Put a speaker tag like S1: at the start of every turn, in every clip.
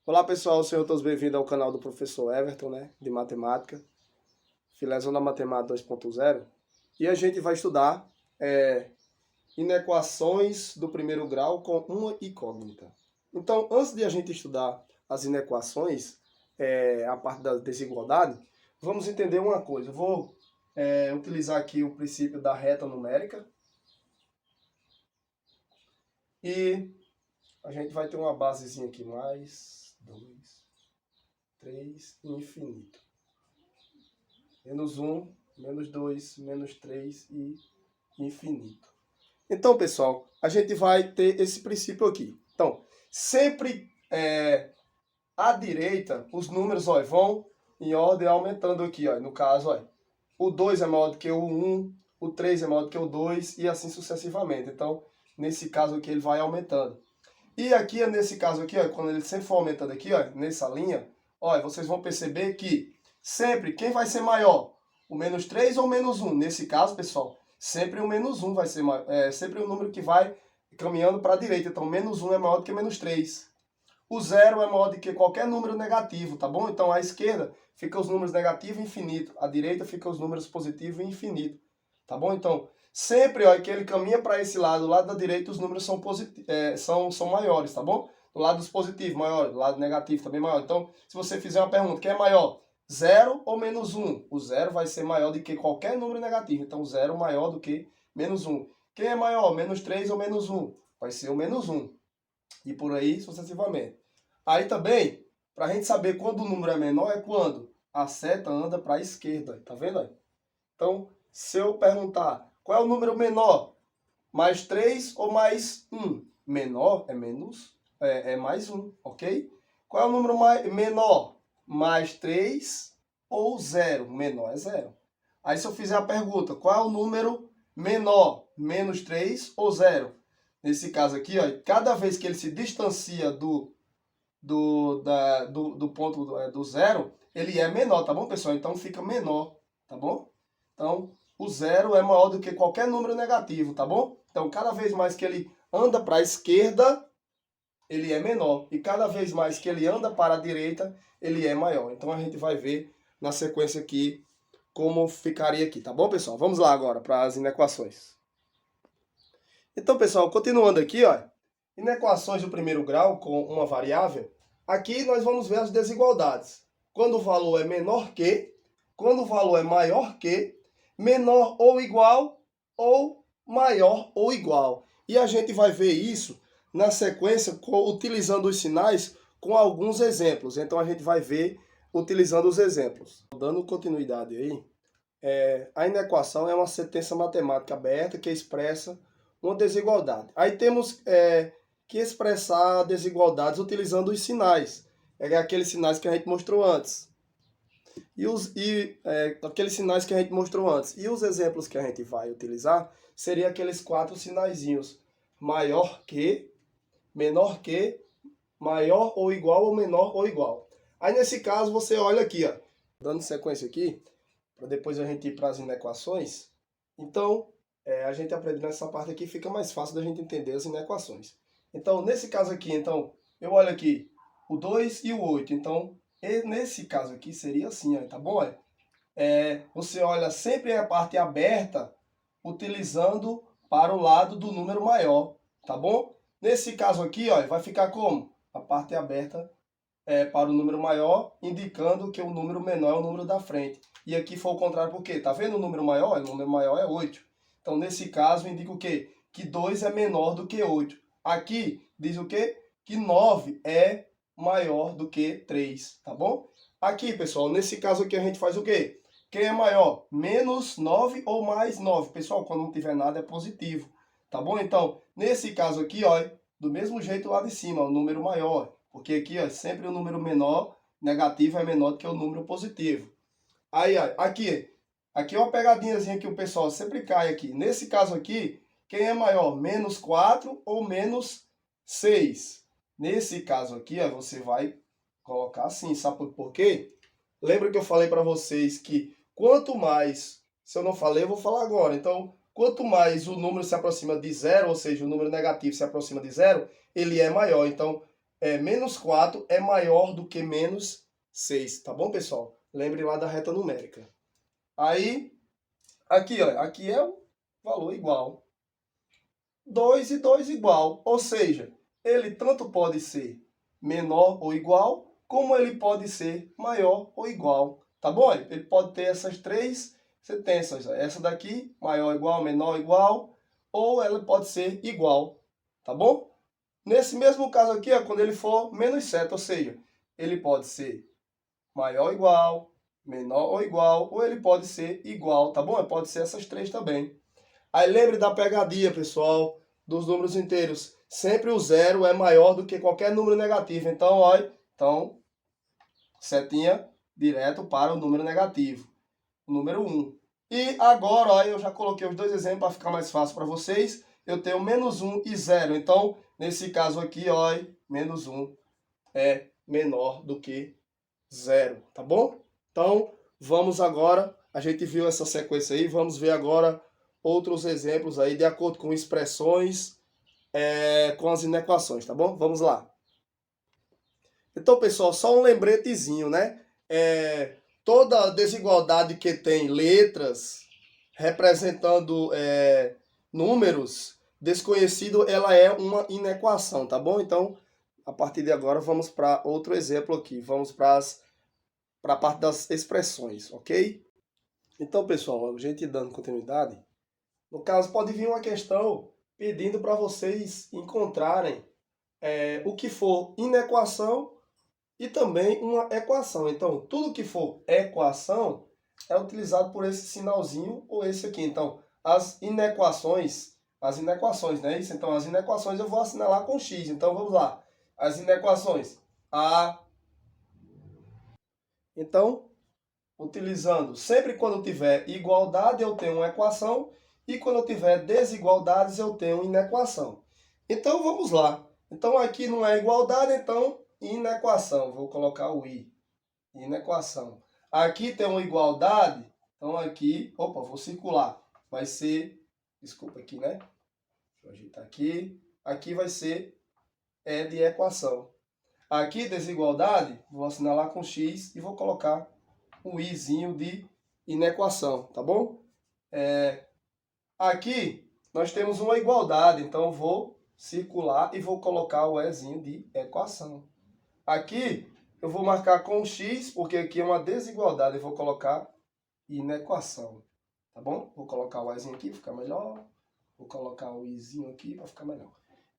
S1: Olá pessoal, sejam todos bem-vindos ao canal do professor Everton, de matemática, Filezona Matemática 2.0. E a gente vai estudar inequações do primeiro grau com uma incógnita. Então, antes de a gente estudar as inequações, a parte da desigualdade, vamos entender uma coisa. Eu vou utilizar aqui o princípio da reta numérica e a gente vai ter uma basezinha aqui, mais 2, 3 e infinito. Menos 1, menos 2, menos 3 e infinito. Então, pessoal, a gente vai ter esse princípio aqui. Então, sempre à direita, os números vão em ordem aumentando aqui. No caso, o 2 é maior do que o 1, o 3 é maior do que o 2 e assim sucessivamente. Então, nesse caso aqui, ele vai aumentando. E aqui, nesse caso aqui, quando ele sempre for aumentando aqui, nessa linha, vocês vão perceber que sempre, quem vai ser maior? O menos 3 ou o menos 1? Nesse caso, pessoal, sempre o menos 1 vai ser sempre o número que vai caminhando para a direita. Então, menos 1 é maior do que menos 3. O 0 é maior do que qualquer número negativo, tá bom? Então, à esquerda fica os números negativos e infinito. À direita fica os números positivos e infinito. Tá bom? Então, sempre que ele caminha para esse lado, do lado da direita, os números são maiores, tá bom? Do lado dos positivos, maior. Do lado negativo, também maior. Então, se você fizer uma pergunta, quem é maior? 0 ou menos 1? O 0 vai ser maior do que qualquer número negativo. Então, 0 maior do que menos 1. Quem é maior? Menos 3 ou menos 1? Vai ser o menos 1. E por aí sucessivamente. Aí também, para a gente saber quando o número é menor, é quando a seta anda para a esquerda. Tá vendo aí? Então, se eu perguntar qual é o número menor, mais 3 ou mais 1? Menor é mais 1, ok? Qual é o número menor? Mais 3 ou 0? Menor é 0. Aí se eu fizer a pergunta, qual é o número menor? Menos 3 ou 0? Nesse caso aqui, cada vez que ele se distancia do ponto do 0, ele é menor, tá bom, pessoal? Então fica menor, tá bom? Então, o 0 é maior do que qualquer número negativo, tá bom? Então, cada vez mais que ele anda para a esquerda, ele é menor. E cada vez mais que ele anda para a direita, ele é maior. Então, a gente vai ver na sequência aqui como ficaria aqui, tá bom, pessoal? Vamos lá agora para as inequações. Então, pessoal, continuando aqui, inequações do primeiro grau com uma variável. Aqui nós vamos ver as desigualdades. Quando o valor é menor que, quando o valor é maior que, menor ou igual, ou maior ou igual. E a gente vai ver isso na sequência utilizando os sinais com alguns exemplos. Então a gente vai ver utilizando os exemplos. Dando continuidade aí, a inequação é uma sentença matemática aberta que expressa uma desigualdade. Aí temos que expressar desigualdades utilizando os sinais. Aqueles sinais que a gente mostrou antes. Aqueles sinais que a gente mostrou antes. E os exemplos que a gente vai utilizar seriam aqueles 4 sinaizinhos. Maior que, menor que, maior ou menor ou igual. Aí nesse caso você olha aqui, dando sequência aqui, para depois a gente ir para as inequações. Então, a gente aprendendo essa parte aqui, fica mais fácil da gente entender as inequações. Então, nesse caso aqui, eu olho aqui o 2 e o 8. Então, nesse caso aqui seria assim, tá bom? Você olha sempre a parte aberta, utilizando para o lado do número maior, tá bom? Nesse caso aqui, vai ficar como? A parte aberta para o número maior, indicando que o número menor é o número da frente. E aqui foi o contrário, por quê? Tá vendo o número maior? O número maior é 8. Então, nesse caso, indica o quê? Que 2 é menor do que 8. Aqui, diz o quê? Que 9 é maior do que 3, tá bom? Aqui, pessoal, nesse caso aqui a gente faz o quê? Quem é maior? Menos 9 ou mais 9? Pessoal, quando não tiver nada é positivo, tá bom? Então, nesse caso aqui, do mesmo jeito lá de cima, o número maior. Porque aqui, sempre o número menor, negativo, é menor do que o número positivo. Aí, aqui é uma pegadinhazinha que o pessoal sempre cai aqui. Nesse caso aqui, quem é maior? Menos 4 ou menos 6? Nesse caso aqui, você vai colocar assim, sabe por quê? Lembra que eu falei para vocês que quanto mais, se eu não falei, eu vou falar agora. Então, quanto mais o número se aproxima de 0, ou seja, o número negativo se aproxima de 0, ele é maior. Então, menos 4 é maior do que menos 6, tá bom, pessoal? Lembre lá da reta numérica. Aí, aqui, ó, aqui é o valor igual. 2 e 2 igual, ou seja, ele tanto pode ser menor ou igual, como ele pode ser maior ou igual, tá bom? Ele pode ter essas três sentenças, essa daqui, maior ou igual, menor ou igual, ou ela pode ser igual, tá bom? Nesse mesmo caso aqui, ó, quando ele for menos 7, ou seja, ele pode ser maior ou igual, menor ou igual, ou ele pode ser igual, tá bom? Ele pode ser essas três também. Aí lembre da pegadinha, pessoal, dos números inteiros. Sempre o zero é maior do que qualquer número negativo. Então, olha, setinha direto para o número negativo, o número 1. E agora, olha, eu já coloquei os dois exemplos para ficar mais fácil para vocês. Eu tenho menos 1 e 0. Então, nesse caso aqui, olha, menos 1 é menor do que 0, tá bom? Então, vamos agora, a gente viu essa sequência aí, vamos ver agora outros exemplos aí de acordo com expressões, com as inequações, tá bom? Vamos lá. Então, pessoal, só um lembretezinho, né? Toda desigualdade que tem letras representando números desconhecidos, ela é uma inequação, tá bom? Então, a partir de agora, vamos para outro exemplo aqui. Vamos para a parte das expressões, ok? Então, pessoal, a gente dando continuidade, no caso, pode vir uma questão pedindo para vocês encontrarem o que for inequação e também uma equação. Então, tudo que for equação é utilizado por esse sinalzinho ou esse aqui. Então, as inequações, né? Isso. Então, as inequações eu vou assinalar com X. Então, vamos lá. As inequações. Então, utilizando, sempre quando tiver igualdade eu tenho uma equação e quando eu tiver desigualdades eu tenho inequação. Então, vamos lá. Então, aqui não é igualdade, então inequação. Vou colocar o I. Inequação. Aqui tem uma igualdade, então aqui, vou circular. Vai ser, desculpa aqui, né? Deixa eu ajeitar aqui. Aqui vai ser de equação. Aqui, desigualdade, vou assinalar com X e vou colocar um izinho de inequação, tá bom? Aqui, nós temos uma igualdade, então vou circular e vou colocar o ezinho de equação. Aqui, eu vou marcar com X, porque aqui é uma desigualdade. Eu vou colocar inequação, tá bom? Vou colocar o Izinho aqui para ficar melhor. Vou colocar o Izinho aqui para ficar melhor.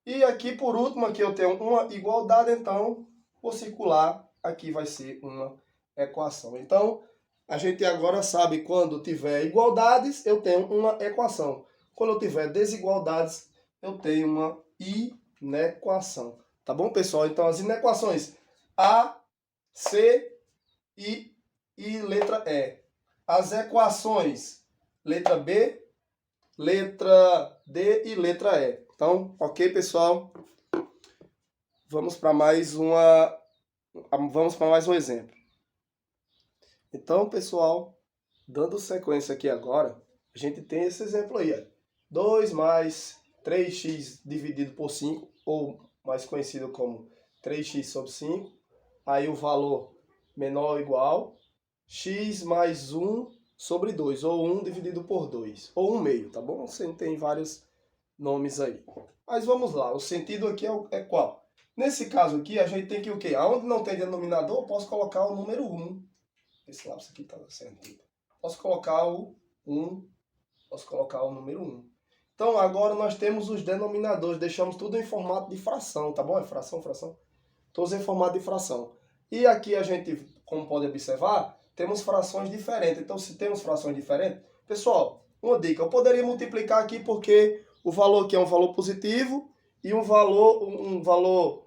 S1: E aqui, por último, aqui eu tenho uma igualdade, então vou circular. Aqui vai ser uma equação. Então, a gente agora sabe quando tiver igualdades, eu tenho uma equação. Quando eu tiver desigualdades, eu tenho uma inequação. Tá bom, pessoal? Então, as inequações A, C e letra E. As equações, letra B, letra D e letra E. Então, ok, pessoal? Vamos para mais um exemplo. Então, pessoal, dando sequência aqui agora, a gente tem esse exemplo aí, ó. 2 mais 3x dividido por 5, ou mais conhecido como 3x sobre 5. Aí o valor menor ou igual, x mais 1 sobre 2, ou 1 dividido por 2, ou 1 meio, tá bom? Você tem vários nomes aí. Mas vamos lá, o sentido aqui é qual? Nesse caso aqui, a gente tem que o quê? Aonde não tem denominador, eu posso colocar o número 1. Esse lápis aqui tá certo. Posso colocar o 1, posso colocar o número 1. Então, agora nós temos os denominadores, deixamos tudo em formato de fração, tá bom? É fração, fração. Todos em formato de fração. E aqui a gente, como pode observar, temos frações diferentes. Então, se temos frações diferentes, pessoal, uma dica, eu poderia multiplicar aqui porque o valor aqui é um valor positivo e um valor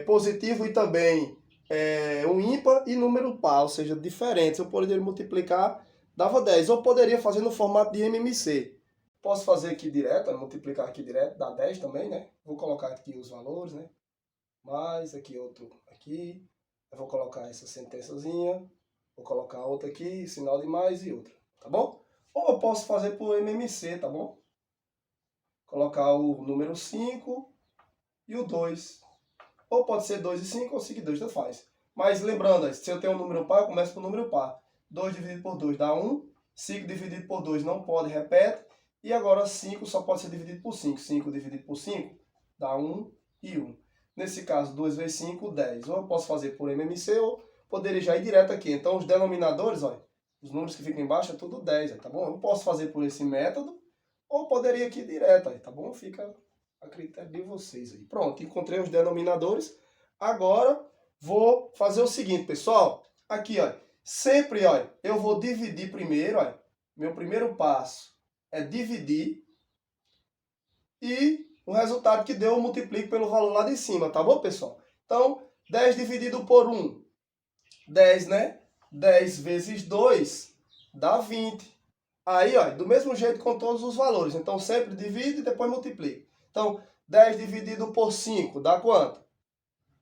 S1: positivo e também um ímpar e número par, ou seja, diferentes. Eu poderia multiplicar, dava 10. Eu poderia fazer no formato de MMC. Posso fazer aqui direto, multiplicar aqui direto, dá 10 também, né? Vou colocar aqui os valores, né? Mais aqui outro aqui. Eu vou colocar essa sentençazinha. Vou colocar outra aqui, sinal de mais e outra, tá bom? Ou eu posso fazer por MMC, tá bom? Colocar o número 5 e o 2. Ou pode ser 2 e 5 ou 5 e 2, tanto faz. Mas lembrando, se eu tenho um número par, eu começo com o número par. 2 dividido por 2 dá 1. 5 dividido por 2 não pode, repete. E agora 5 só pode ser dividido por 5. 5 dividido por 5 dá 1 e 1. Nesse caso, 2 vezes 5, 10. Ou eu posso fazer por MMC ou poderia já ir direto aqui. Então, os denominadores, olha, os números que ficam embaixo é tudo 10, tá bom? Eu posso fazer por esse método ou poderia aqui direto, tá bom? Fica a critério de vocês aí. Pronto, encontrei os denominadores. Agora, vou fazer o seguinte, pessoal. Aqui, ó, sempre, ó, eu vou dividir primeiro, ó. Meu primeiro passo é dividir. E o resultado que deu eu multiplico pelo valor lá de cima, tá bom, pessoal? Então, 10 dividido por 1, 10, né? 10 vezes 2 dá 20. Aí, ó, do mesmo jeito com todos os valores. Então, sempre divide e depois multiplica. Então, 10 dividido por 5 dá quanto?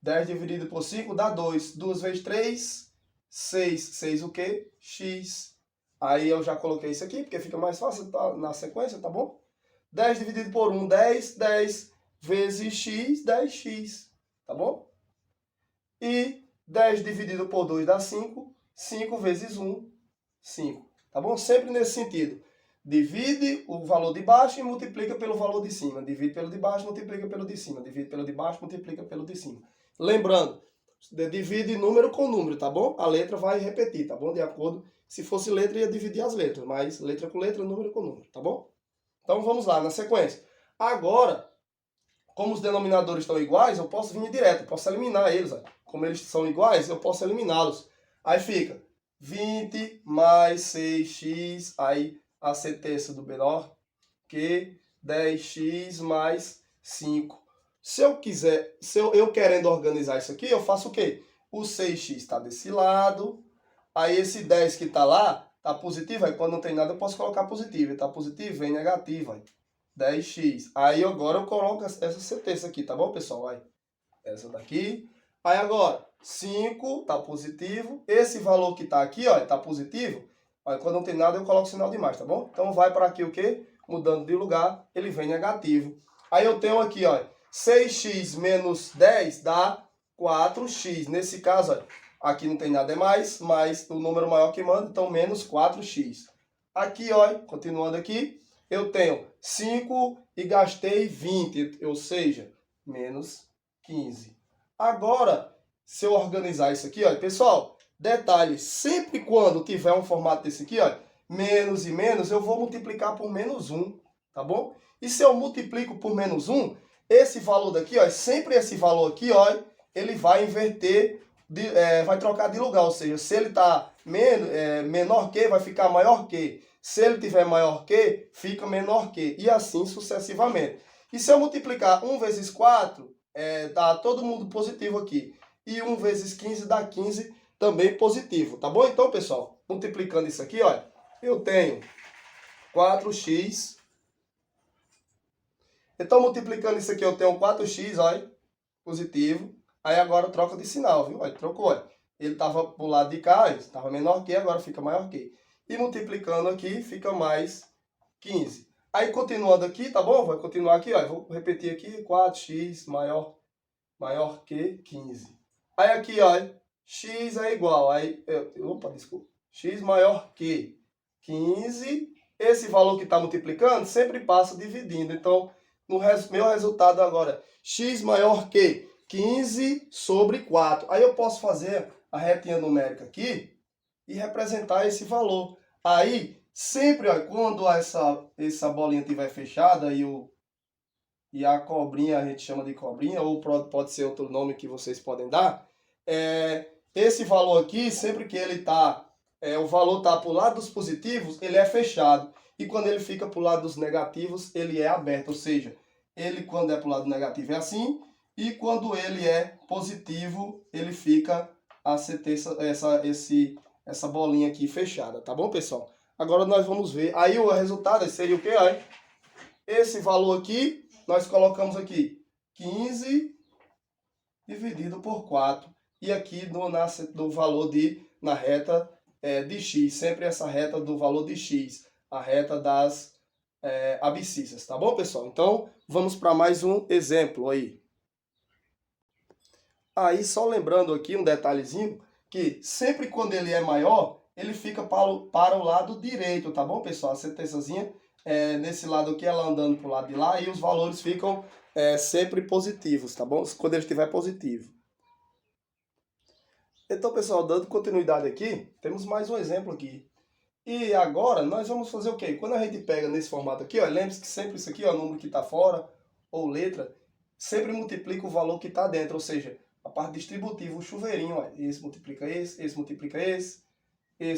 S1: 10 dividido por 5 dá 2. 2 vezes 3, 6. 6 o quê? X. Aí eu já coloquei isso aqui, porque fica mais fácil tá, na sequência, tá bom? 10 dividido por 1, 10. 10 vezes x, 10x. Tá bom? E 10 dividido por 2 dá 5. 5 vezes 1, 5. Tá bom? Sempre nesse sentido. Divide o valor de baixo e multiplica pelo valor de cima. Divide pelo de baixo, multiplica pelo de cima. Divide pelo de baixo, multiplica pelo de cima. Lembrando, divide número com número, tá bom? A letra vai repetir, tá bom? De acordo. Se fosse letra, ia dividir as letras. Mas letra com letra, número com número, tá bom? Então vamos lá, na sequência. Agora, como os denominadores estão iguais, eu posso vir direto. Eu posso eliminar eles. Ó. Como eles são iguais, eu posso eliminá-los. Aí fica 20 mais 6x, aí a sentença do menor que 10x mais 5. Se eu quiser, eu querendo organizar isso aqui, eu faço o quê? O 6x está desse lado, aí esse 10 que está lá, está positivo, aí quando não tem nada eu posso colocar positivo. Está positivo, vem negativo, aí 10x. Aí agora eu coloco essa sentença aqui, tá bom, pessoal? Aí, essa daqui. Aí agora, 5 tá positivo. Esse valor que tá aqui, ó, tá positivo. Aí quando não tem nada, eu coloco o sinal de mais, tá bom? Então vai para aqui o quê? Mudando de lugar, ele vem negativo. Aí eu tenho aqui, ó, 6x menos 10 dá 4x. Nesse caso, ó, aqui não tem nada, é mais, mas o número maior que manda, então menos 4x. Aqui, ó, continuando aqui, eu tenho 5 e gastei 20, ou seja, menos 15. Agora, se eu organizar isso aqui, ó, pessoal, detalhe, sempre quando tiver um formato desse aqui, ó, menos e menos, eu vou multiplicar por menos 1, tá bom? E se eu multiplico por menos 1, esse valor daqui, ó, sempre esse valor aqui, ó, ele vai inverter, vai trocar de lugar, ou seja, se ele está menor que, vai ficar maior que. Se ele tiver maior que, fica menor que. E assim sucessivamente. E se eu multiplicar 1 vezes 4, dá todo mundo positivo aqui. E 1 vezes 15 dá 15 também positivo. Tá bom? Então, pessoal, multiplicando isso aqui, olha, eu tenho 4x. Então, multiplicando isso aqui, eu tenho 4x, olha, positivo. Aí agora troca de sinal, viu? Olha, trocou, olha. Ele estava pro lado de cá, estava menor que, agora fica maior que. E multiplicando aqui, fica mais 15. Aí continuando aqui, tá bom? Vai continuar aqui, ó. Vou repetir aqui, 4x maior que 15. Aí aqui, ó, x é igual, aí, opa, desculpa, x maior que 15. Esse valor que está multiplicando sempre passa dividindo. Então, no meu resultado agora, x maior que 15 sobre 4. Aí eu posso fazer a retinha numérica aqui e representar esse valor. Aí, sempre, ó, quando essa bolinha estiver fechada e a cobrinha, a gente chama de cobrinha, ou pode ser outro nome que vocês podem dar, esse valor aqui, sempre que ele o valor está para o lado dos positivos, ele é fechado. E quando ele fica para o lado dos negativos, ele é aberto. Ou seja, ele quando é para o lado negativo é assim, e quando ele é positivo, ele fica a ter essa bolinha aqui fechada, tá bom, pessoal? Agora nós vamos ver. Aí o resultado seria o quê? Aí, esse valor aqui, nós colocamos aqui 15 dividido por 4. E aqui do valor na reta de x. Sempre essa reta do valor de x. A reta das abscissas, tá bom, pessoal? Então, vamos para mais um exemplo aí. Aí, só lembrando aqui um detalhezinho, que sempre quando ele é maior, ele fica para o lado direito, tá bom, pessoal? A sentençazinha, nesse lado aqui, ela andando para o lado de lá, e os valores ficam sempre positivos, tá bom? Quando ele estiver positivo. Então, pessoal, dando continuidade aqui, temos mais um exemplo aqui. E agora, nós vamos fazer o quê? Quando a gente pega nesse formato aqui, ó, lembre-se que sempre isso aqui, ó, o número que está fora, ou letra, sempre multiplica o valor que está dentro, ou seja, a parte distributiva, o chuveirinho, ó, esse multiplica esse multiplica esse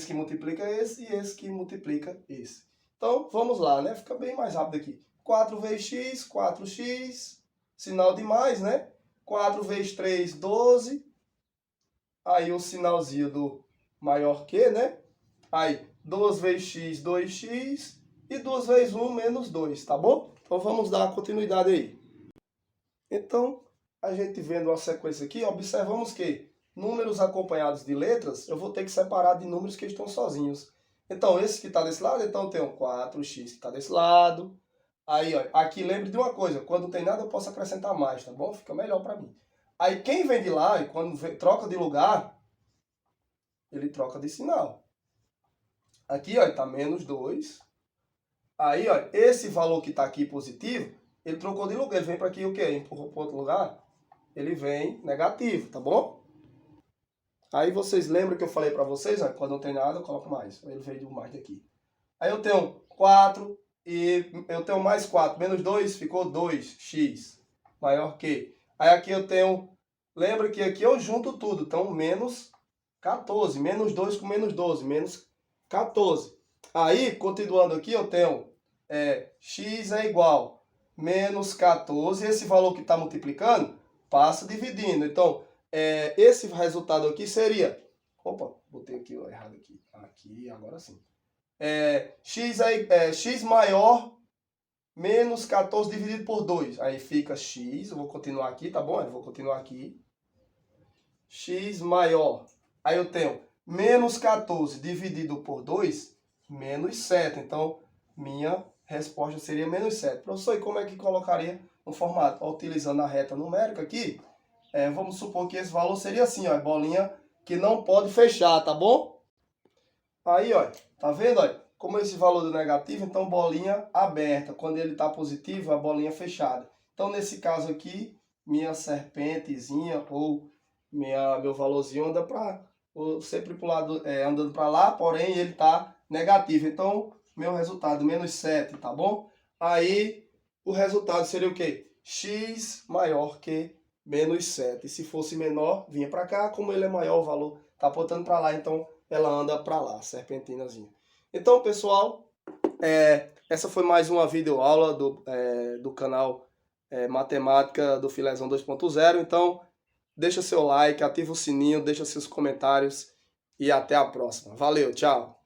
S1: que multiplica esse e esse que multiplica esse. Então, vamos lá, né? Fica bem mais rápido aqui. 4 vezes x, 4x, sinal de mais, né? 4 vezes 3, 12. Aí o sinalzinho do maior que, né? Aí, 2 vezes x, 2x. E 2 vezes 1, menos 2, tá bom? Então, vamos dar continuidade aí. Então, a gente vendo a sequência aqui, observamos que números acompanhados de letras, eu vou ter que separar de números que estão sozinhos. Então, esse que está desse lado, então eu tenho 4x que está desse lado. Aí, ó, aqui lembre de uma coisa, quando não tem nada eu posso acrescentar mais, tá bom? Fica melhor para mim. Aí quem vem de lá, quando troca de lugar, ele troca de sinal. Aqui, ó, está menos 2. Aí, ó, esse valor que está aqui positivo, ele trocou de lugar, ele vem para aqui o quê? Empurrou para outro lugar, ele vem negativo, tá bom? Aí vocês lembram que eu falei para vocês, ó, quando não tem nada eu coloco mais. Ele veio do mais daqui. Aí eu tenho 4 e eu tenho mais 4, menos 2 ficou 2x, maior que. Aí aqui eu tenho, lembra que aqui eu junto tudo, então menos 14, menos 2 com menos 12, menos 14. Aí, continuando aqui, eu tenho x é igual menos 14, esse valor que está multiplicando, passa dividindo. Então, esse resultado aqui seria, opa, botei aqui ó, errado aqui, aqui, agora sim. X maior menos 14 dividido por 2. Aí fica x, eu vou continuar aqui, tá bom? Eu vou continuar aqui. X maior. Aí eu tenho menos 14 dividido por 2, menos 7. Então, minha resposta seria menos 7. Professor, e como é que colocaria no formato? Utilizando a reta numérica aqui, vamos supor que esse valor seria assim, ó, bolinha que não pode fechar, tá bom? Aí, ó, tá vendo, ó? Como esse valor do negativo, então bolinha aberta. Quando ele está positivo, a bolinha fechada. Então, nesse caso aqui, minha serpentezinha ou meu valorzinho anda sempre pro lado, andando para lá, porém ele está negativo. Então, meu resultado, menos 7, tá bom? Aí, o resultado seria o quê? X maior que menos 7. E se fosse menor, vinha para cá. Como ele é maior, o valor está apontando para lá, então ela anda para lá, serpentinazinha. Então, pessoal, essa foi mais uma videoaula do canal Matemática do Filézão 2.0. Então, deixa seu like, ativa o sininho, deixa seus comentários e até a próxima. Valeu, tchau!